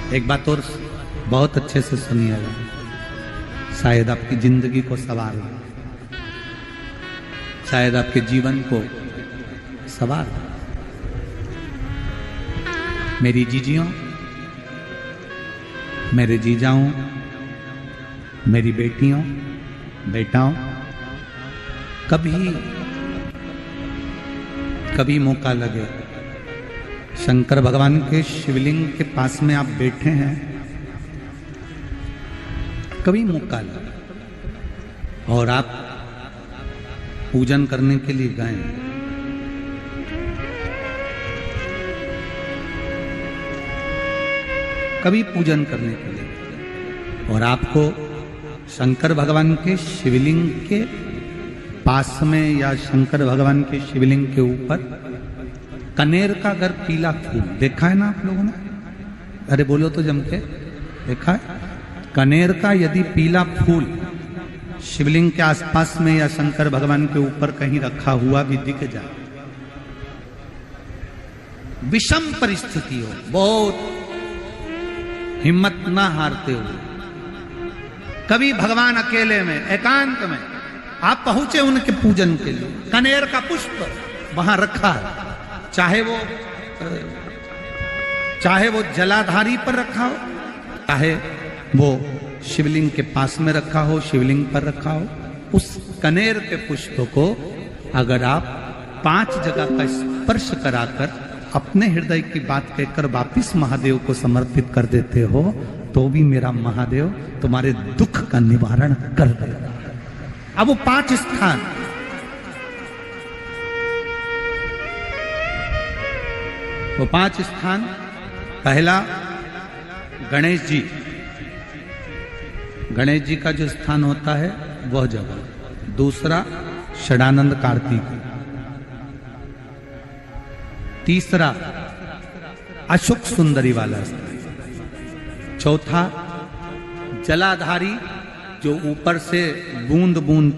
एक बात और बहुत अच्छे से सुनिएगा, शायद आपकी जिंदगी को सवार हो, शायद आपके जीवन को सवार हो। मेरी जीजियों, मेरे जीजाओं, मेरी बेटियों, बेटाओं, कभी मौका लगे, शंकर भगवान के शिवलिंग के पास में आप बैठे हैं, कभी मौका लगे और आप पूजन करने के लिए गए, कभी पूजन करने के लिए और आपको शंकर भगवान के शिवलिंग के पास में या शंकर भगवान के शिवलिंग के ऊपर कनेर का अगर पीला फूल देखा है ना आप लोगों ने, अरे बोलो तो जम के, देखा है? कनेर का यदि पीला फूल शिवलिंग के आसपास में या शंकर भगवान के ऊपर कहीं रखा हुआ भी दिख जाए, विषम परिस्थिति हो, बहुत हिम्मत ना हारते हुए, कभी भगवान अकेले में एकांत में आप पहुंचे उनके पूजन के लिए, कनेर का पुष्प वहां रखा है, चाहे वो जलाधारी पर रखा हो, चाहे वो शिवलिंग के पास में रखा हो, शिवलिंग पर रखा हो, उस कनेर के पुष्प को अगर आप 5 जगह का स्पर्श कराकर अपने हृदय की बात कहकर वापिस महादेव को समर्पित कर देते हो, तो भी मेरा महादेव तुम्हारे दुख का निवारण कर देगा। अब वो 5 स्थान, वो 5 स्थान, पहला गणेश जी, गणेश जी का जो स्थान होता है वह जगह, दूसरा षडानंद कार्तिक, तीसरा अशोक सुंदरी वाला स्थान, चौथा जलाधारी जो ऊपर से बूंद बूंद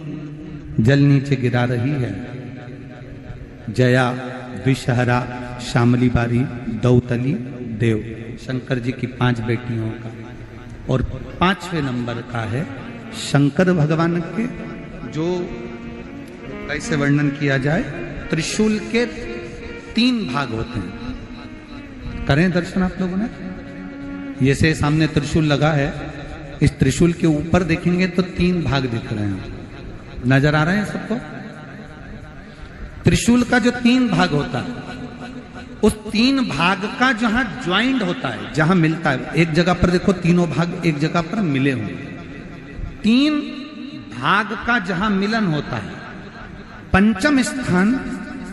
जल नीचे गिरा रही है, जया, विषहरा, शामली बारी, दौतली, देव, शंकर जी की 5 बेटियों का, और 5वें नंबर का है शंकर भगवान के, जो कैसे वर्णन किया जाए, त्रिशूल के 3 भाग होते हैं। करें दर्शन आप लोगों ने, ये से सामने त्रिशूल लगा है, इस त्रिशूल के ऊपर देखेंगे तो 3 भाग दिख रहे हैं, नजर आ रहे हैं सबको? त्रिशूल का जो 3 भाग होता है, उस 3 भाग का जहां ज्वाइंट होता है, जहां मिलता है, एक जगह पर देखो तीनों भाग एक जगह पर मिले हुए, 3 भाग का जहां मिलन होता है, 5वां स्थान,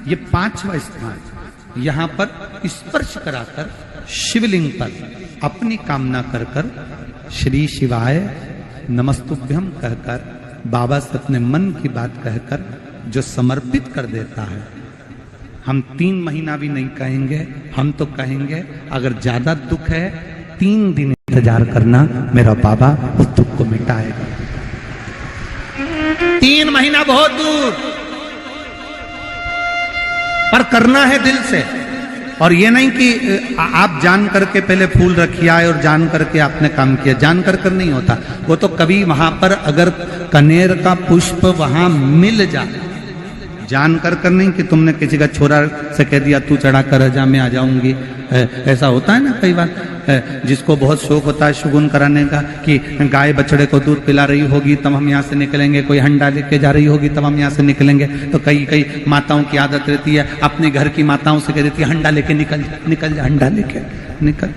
ये 5वां स्थान, यहां पर स्पर्श कराकर शिवलिंग पर अपनी कामना कर कर श्री शिवाय नमस्तुभ्यम कहकर बाबा से अपने मन की बात कहकर जो समर्पित कर देता है, हम 3 महीना भी नहीं कहेंगे, हम तो कहेंगे अगर ज्यादा दुख है 3 दिन इंतजार करना, मेरा बाबा उस दुख को मिटाएगा। 3 महीना बहुत दूर, पर करना है दिल से, और ये नहीं कि आप जान करके पहले फूल रखिए आए और जान करके आपने काम किया, जान कर नहीं होता वो तो, कभी वहां पर अगर कनेर का पुष्प वहां मिल जाए, जान कर नहीं कि तुमने किसी का छोरा से कह दिया तू चढ़ा कर जा, मैं आ जाऊंगी, ऐसा होता है ना कई बार, जिसको बहुत शौक होता है शगुन कराने का, कि गाय बछड़े को दूध पिला रही होगी तब हम यहाँ से निकलेंगे, कोई हंडा लेके जा रही होगी तब हम यहाँ से निकलेंगे, तो कई माताओं की आदत रहती है, अपने घर की माताओं से कह देती है हंडा लेके निकल जा, हंडा लेके निकल,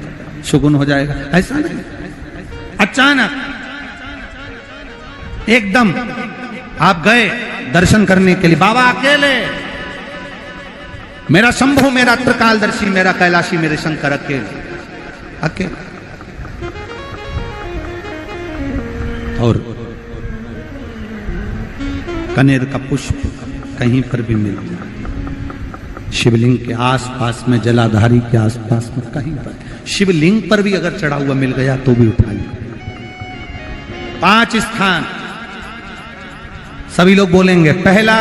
शगुन हो जाएगा। ऐसा नहीं, अचानक एकदम आप गए दर्शन करने के लिए, बाबा अकेले, मेरा शंभु, मेरा त्रिकालदर्शी, मेरा कैलाशी, मेरे शंकर अकेले, और कनेर का पुष्प कहीं पर भी मिल जाए, शिवलिंग के आसपास में, जलाधारी के आसपास में कहीं पर, शिवलिंग पर भी अगर चढ़ा हुआ मिल गया तो भी उठा लिया। 5 स्थान सभी लोग बोलेंगे, पहला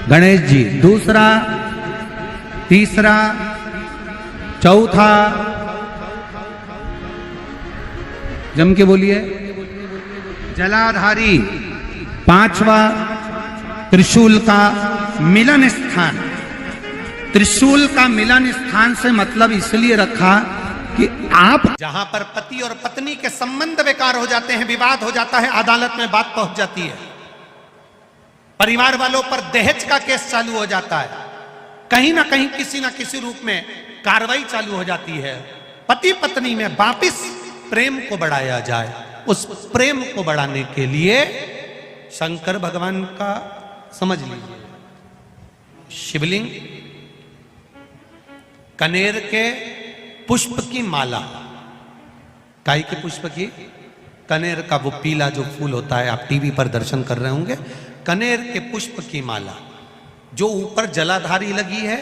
गणेश जी, दूसरा, तीसरा, चौथा, जम के बोलिए। जलाधारी, पांचवा त्रिशूल का मिलन स्थान। त्रिशूल का मिलन स्थान से मतलब इसलिए रखा कि आप जहां पर पति और पत्नी के संबंध बेकार हो जाते हैं, विवाद हो जाता है, अदालत में बात पहुंच जाती है, परिवार वालों पर दहेज का केस चालू हो जाता है, कहीं ना कहीं किसी ना किसी रूप में कार्रवाई चालू हो जाती है, पति पत्नी में वापिस प्रेम को बढ़ाया जाए, उस प्रेम को बढ़ाने के लिए शंकर भगवान का समझ लीजिए शिवलिंग, कनेर के पुष्प की माला, काई के पुष्प की, कनेर का वो पीला जो फूल होता है, आप टीवी पर दर्शन कर रहे होंगे, कनेर के पुष्प की माला जो ऊपर जलाधारी लगी है,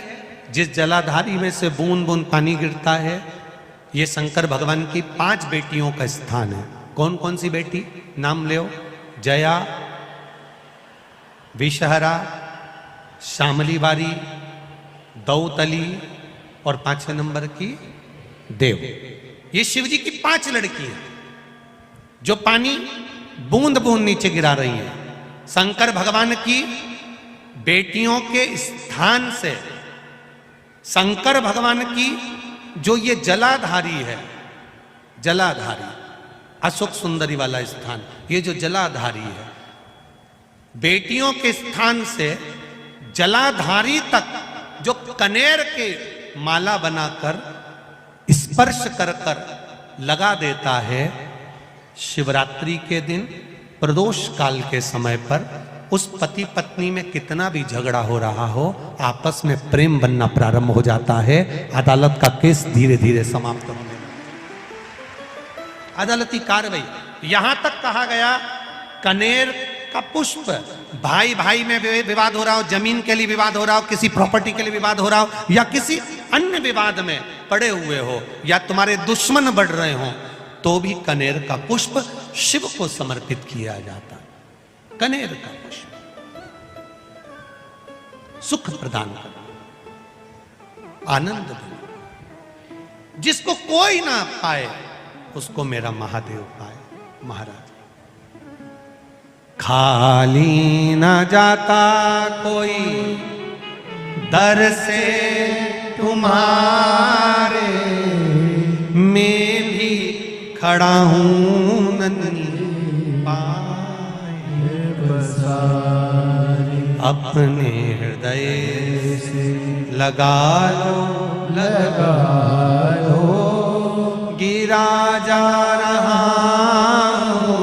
जिस जलाधारी में से बूंद बूंद पानी गिरता है, ये शंकर भगवान की 5 बेटियों का स्थान है। कौन कौन सी बेटी नाम ले? जया, विषहरा, श्यामली बारी, दौतली और 5वें नंबर की देव। ये शिव जी की 5 लड़की है जो पानी बूंद बूंद नीचे गिरा रही है। शंकर भगवान की बेटियों के स्थान से शंकर भगवान की जो ये जलाधारी है, जलाधारी अशोक सुंदरी वाला स्थान, ये जो जलाधारी है, बेटियों के स्थान से जलाधारी तक जो कनेर के माला बनाकर स्पर्श कर कर लगा देता है, शिवरात्रि के दिन प्रदोष काल के समय पर उस पति पत्नी में कितना भी झगड़ा हो रहा हो, आपस में प्रेम बनना प्रारंभ हो जाता है। अदालत का केस धीरे धीरे समाप्त होने लगता है। अदालती कार्रवाई, यहां तक कहा गया कनेर का पुष्प, भाई भाई में विवाद हो रहा हो, जमीन के लिए विवाद हो रहा हो, किसी प्रॉपर्टी के लिए विवाद हो रहा हो, या किसी अन्य विवाद में पड़े हुए हो, या तुम्हारे दुश्मन बढ़ रहे हो, तो भी कनेर का पुष्प शिव को समर्पित किया जाता है। कनेर का पुष्प सुख प्रदान करना, आनंद देना, जिसको कोई ना पाए उसको मेरा महादेव पाए। महाराज, खाली ना जाता कोई दर से तुम्हारे, मैं भी खड़ा हूं नन्ही पाए बसारे, अपने हृदय से लगा लो, लगा लो, गिरा जा रहा हूं,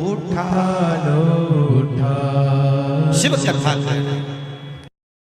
उठा लो, उठा। शिव कथा है।